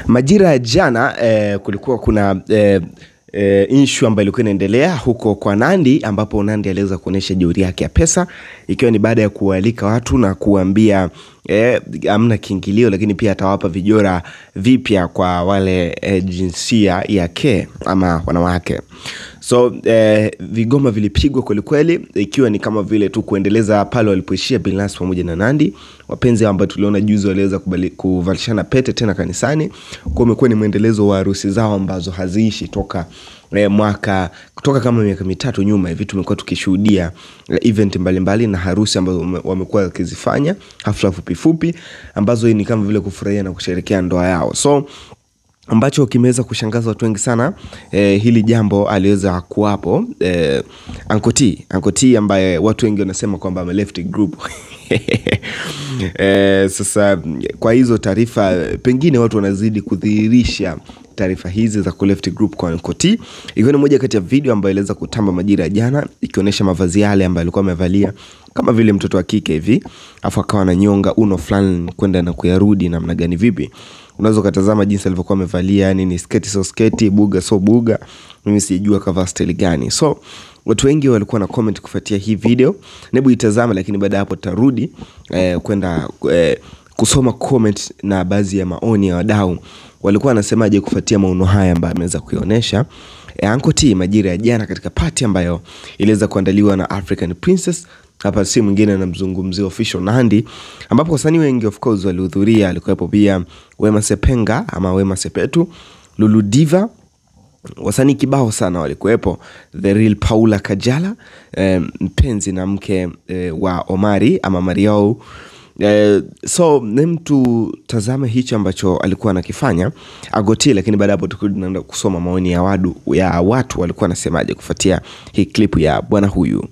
Majira ya jana kulikuwa kuna issue ambayo ilikuwa inaendelea huko kwa Nandy, ambapo Nandy aliweza kuonesha jeuri yake ya pesa, ikiwa ni baada ya kualika watu na kuambia hamna kiingilio, lakini pia atawapa vijora vipya kwa wale jinsia ya ke ama wanawake. So vigoma vilipigwa kweli kweli, ikiwa ni kama vile tu kuendeleza pale walipoishia Billnass pamoja na Nandy. Wapenzi ambao tuliona juzi waliweza kuvalishana pete tena kanisani. Kwa umekuwa ni muendelezo wa harusi zao ambazo haziishi toka kutoka kama miaka mitatu nyuma hivi tumekuwa tukishuhudia event mbalimbali na harusi ambazo wamekuwa wakizifanya, hafla fupi ambazo ni kama vile kufurahia na kusherehekea ndoa yao. So ambacho kimeweza kushangaza watu wengi sana, hili jambo aliweza kuwapo Uncle T ambaye watu wengi wanasema kwamba ame left group. Sasa kwa hizo taarifa pengine watu wanazidi kudhihirisha taarifa hizi za ku left group kwa Uncle T. Ikiwa ni moja kati ya video ambayo iliweza kutamba majira jana, ikionyesha mavazi yale ambayo alikuwa amevalia kama vile mtoto wa kike hivi, afu akawa na nyonga uno fulani kwenda na kuyarudi namna gani vipi. Unaweza kutazama jinsi alivyokuwa amevalia, yani ni sketi so sketi, buga so buga, mimi sijui kavaa style gani. So watu wengi walikuwa na comment kufuatia hii video. Nebu itazama, lakini baada hapo tarudi kwenda kusoma comment na baadhi ya maoni ya wadau walikuwa wanasemaje kufuatia maono haya ambayo ameweza kuionyesha Uncle T majira ya jana katika party ambayo iliweza kuandaliwa na African Princess. Hapa si mwingine anamzungumzia official Nandy, ambapo wasanii wengi of course walihudhuria. Alikuwepo pia Wema Sepenga ama Wema Sepetu, Lulu Diva, wasanii kibao sana walikuwepo, The Real Paula Kajala, mpenzi na mke wa Omari ama Mario. So mtu tazame hicho ambacho alikuwa anakifanya Uncle T, lakini baada hapo tunaenda kusoma maoni ya watu walikuwa wanasemaje kufuatia hii clip ya bwana huyu.